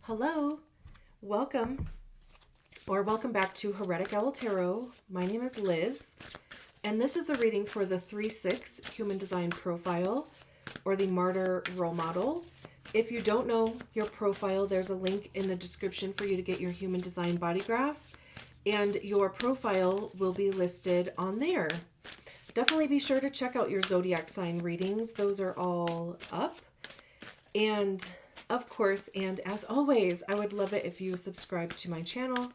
Hello, welcome welcome back to Heretic Owl Tarot. My name is Liz, and this is a reading for the 3/6 Human Design Profile or the Martyr Role Model. If you don't know your profile, there's a link in the description for you to get your Human Design Body Graph, and your profile will be listed on there. Definitely be sure to check out your zodiac sign readings. Those are all up. And of course, and as always, I would love it if you subscribe to my channel.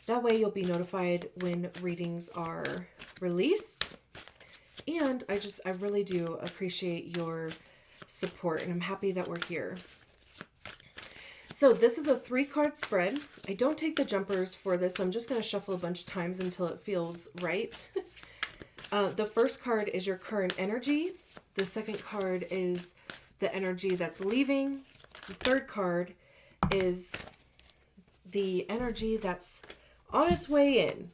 That way you'll be notified when readings are released. And I really do appreciate your support, and I'm happy that we're here. So this is a 3-card spread. I don't take the jumpers for this, so I'm just going to shuffle a bunch of times until it feels right. The first card is your current energy. The second card is the energy that's leaving. The third card is the energy that's on its way in.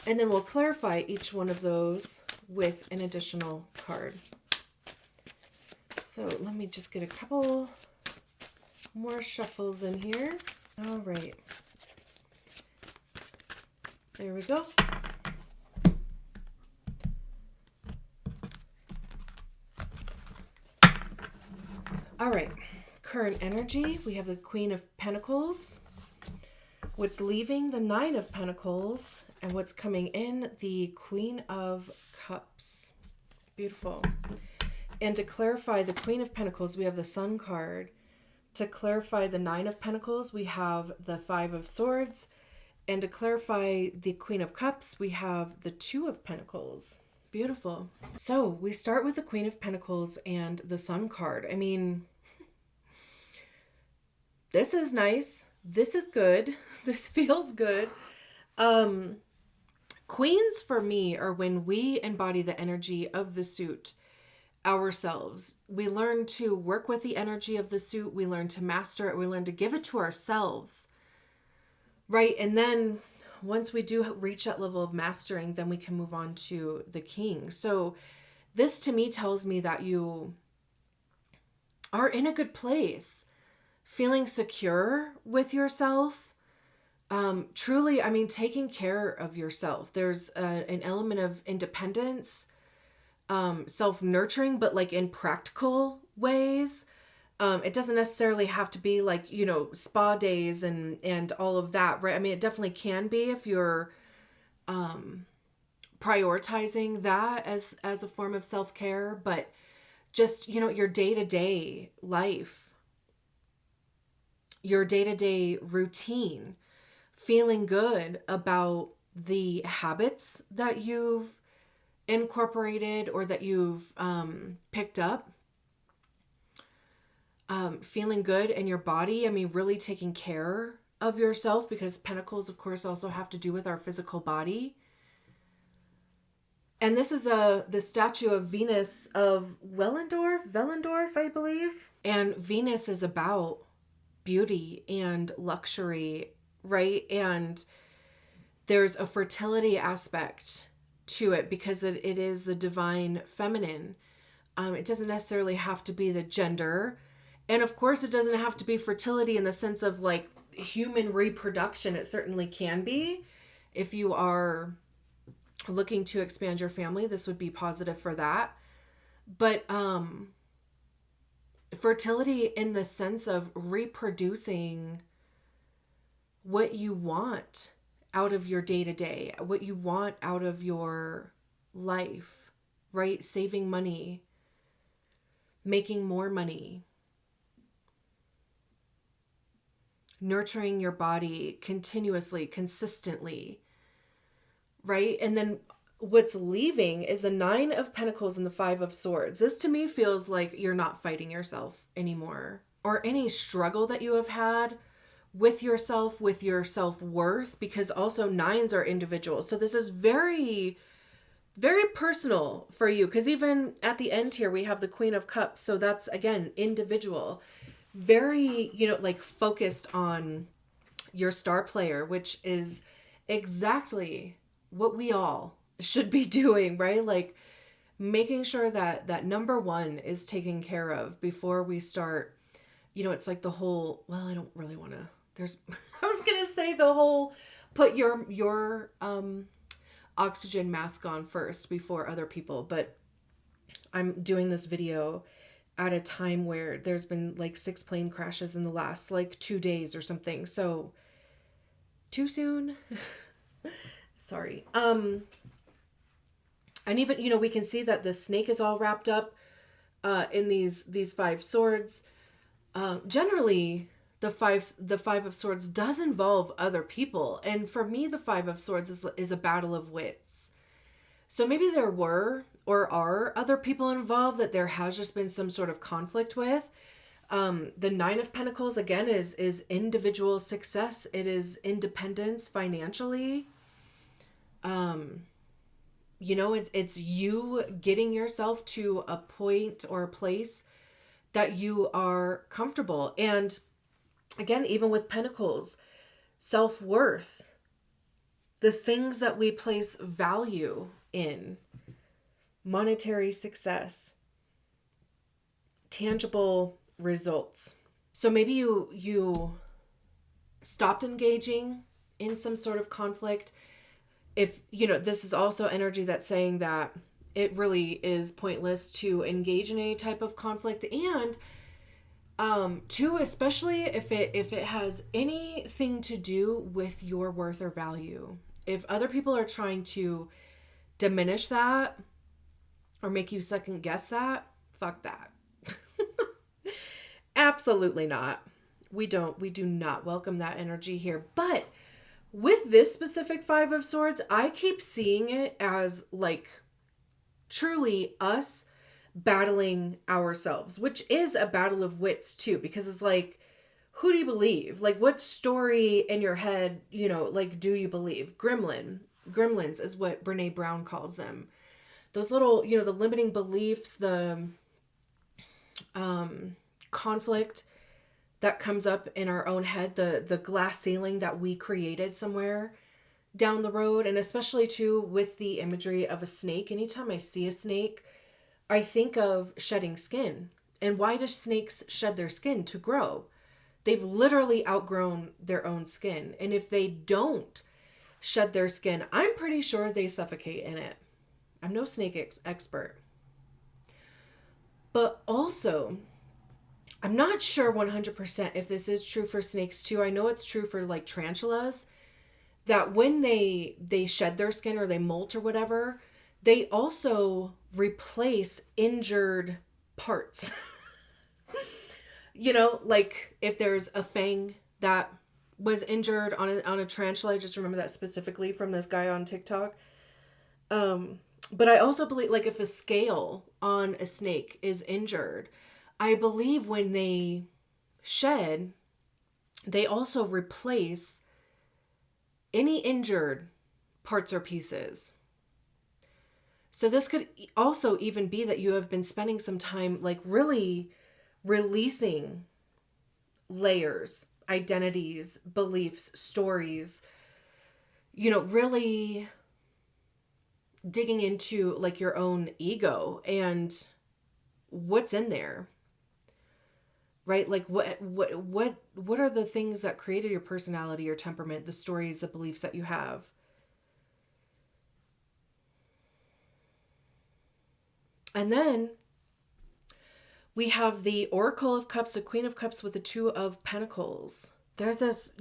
And then we'll clarify each one of those with an additional card. So let me just get a couple more shuffles in here. All right. There we go. All right, current energy, we have the Queen of Pentacles. What's leaving, the Nine of Pentacles, and what's coming in, the Queen of Cups. Beautiful. And to clarify the Queen of Pentacles, we have the Sun card. To clarify the Nine of Pentacles, we have the Five of Swords. And to clarify the Queen of Cups, we have the Two of Pentacles. Beautiful. So we start with the Queen of Pentacles and the Sun card. I mean, this is nice. This is good. This feels good. Queens for me are when we embody the energy of the suit ourselves. We learn to work with the energy of the suit. We learn to master it. We learn to give it to ourselves. Right? And then once we do reach that level of mastering, then we can move on to the king. So this to me tells me that you are in a good place, feeling secure with yourself. Truly, I mean, taking care of yourself. There's an element of independence, self-nurturing, but like in practical ways. It doesn't necessarily have to be like, spa days and all of that, right? I mean, it definitely can be if you're prioritizing that as a form of self-care, but just, your day-to-day life, your day-to-day routine, feeling good about the habits that you've incorporated or that you've picked up. Feeling good in your body. I mean, really taking care of yourself, because pentacles, of course, also have to do with our physical body. And this is the statue of Venus of Wellendorf, I believe. And Venus is about beauty and luxury, right? And there's a fertility aspect to it because it is the divine feminine. It doesn't necessarily have to be the gender. And of course, it doesn't have to be fertility in the sense of like human reproduction. It certainly can be. If you are looking to expand your family, this would be positive for that. But fertility in the sense of reproducing what you want out of your day-to-day, what you want out of your life, right? Saving money, making more money, nurturing your body continuously, consistently, right? And then what's leaving is the Nine of Pentacles and the Five of Swords. This to me feels like you're not fighting yourself anymore, or any struggle that you have had with yourself, with your self-worth, because also nines are individuals. So this is very, very personal for you, because even at the end here, we have the Queen of Cups. So that's, again, individual. Very, like focused on your star player, which is exactly what we all should be doing, right? Like making sure that number one is taken care of before we start it's like the whole, well, I don't really want to, I was going to say the whole, put your oxygen mask on first before other people. But I'm doing this video at a time where there's been like 6 plane crashes in the last like 2 days or something. So too soon. Sorry. And even, we can see that the snake is all wrapped up in these 5 swords. Generally, the five of swords does involve other people, and for me, the 5 of swords is a battle of wits. So maybe there were or are other people involved that there has just been some sort of conflict with. The 9 of Pentacles again is individual success. It is independence financially. It's you getting yourself to a point or a place that you are comfortable. And again, even with Pentacles, self-worth, the things that we place value in, monetary success, tangible results. So maybe you stopped engaging in some sort of conflict. If, this is also energy that's saying that it really is pointless to engage in any type of conflict. And two, especially if it has anything to do with your worth or value. If other people are trying to diminish that or make you second guess that, fuck that. Absolutely not. We do not welcome that energy here. But with this specific 5 of swords, I keep seeing it as like truly us battling ourselves, which is a battle of wits too, because it's like, who do you believe? Like, what story in your head, like, do you believe? Gremlins is what Brene Brown calls them. Those little, the limiting beliefs, the conflict that comes up in our own head, the glass ceiling that we created somewhere down the road. And especially too with the imagery of a snake. Anytime I see a snake, I think of shedding skin. And why do snakes shed their skin? To grow. They've literally outgrown their own skin. And if they don't shed their skin, I'm pretty sure they suffocate in it. I'm no snake expert. But also, I'm not sure 100% if this is true for snakes too. I know it's true for like tarantulas, that when they shed their skin or they molt or whatever, they also replace injured parts. Like if there's a fang that was injured on a tarantula, I just remember that specifically from this guy on TikTok. But I also believe, like, if a scale on a snake is injured, I believe when they shed, they also replace any injured parts or pieces. So this could also even be that you have been spending some time like really releasing layers, identities, beliefs, stories, really digging into like your own ego and what's in there, right? Like what are the things that created your personality, your temperament, the stories, the beliefs that you have? And then we have the Oracle of Cups, the Queen of Cups with the 2 of Pentacles. There's this,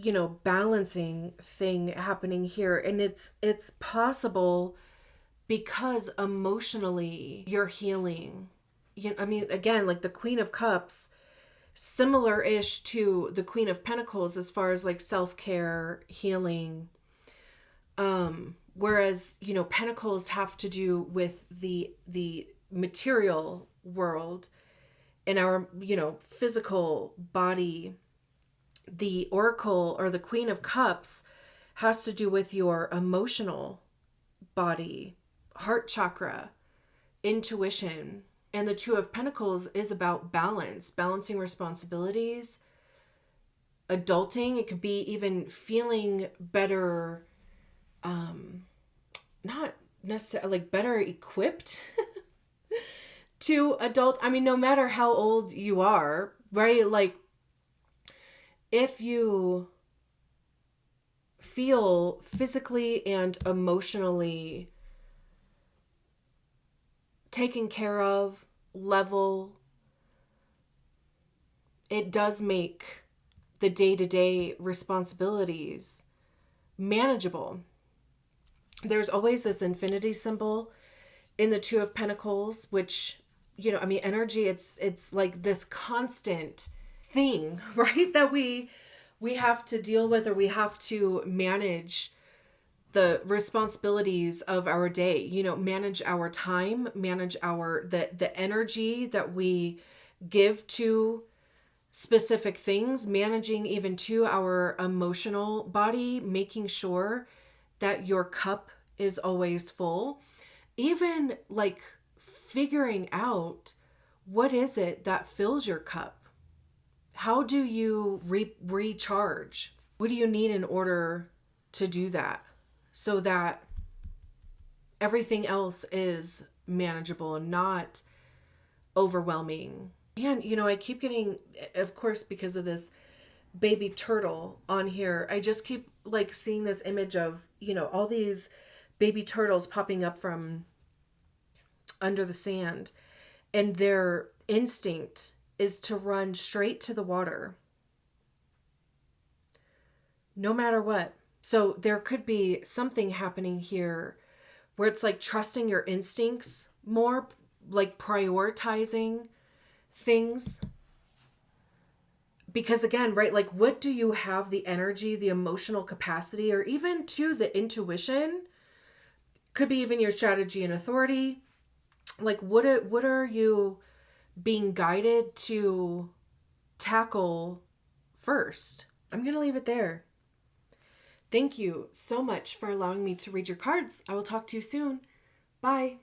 balancing thing happening here. And it's possible because emotionally you're healing. Again, like the Queen of Cups, similar-ish to the Queen of Pentacles as far as like self-care, healing. Whereas, Pentacles have to do with the material world in our, physical body. The Oracle or the Queen of Cups has to do with your emotional body, heart chakra, intuition. And the 2 of Pentacles is about balance, balancing responsibilities, adulting. It could be even feeling better, not necessarily like better equipped to adult. No matter how old you are, right? Like if you feel physically and emotionally taken care of, level, it does make the day-to-day responsibilities manageable. There's always this infinity symbol in the Two of Pentacles, which, I mean, energy, it's like this constant thing, right? That we have to deal with, or we have to manage the responsibilities of our day, manage our time, manage the energy that we give to specific things, managing even to our emotional body, making sure that your cup is always full. Even like figuring out what is it that fills your cup. How do you recharge? What do you need in order to do that so that everything else is manageable and not overwhelming? And, I keep getting, of course, because of this baby turtle on here, I just keep like seeing this image of, all these baby turtles popping up from under the sand, and their instinct is to run straight to the water no matter what. So there could be something happening here where it's like trusting your instincts more, like prioritizing things. Because again, right, like what do you have the energy, the emotional capacity, or even to the intuition? Could be even your strategy and authority. Like what are you being guided to tackle first? I'm going to leave it there. Thank you so much for allowing me to read your cards. I will talk to you soon. Bye.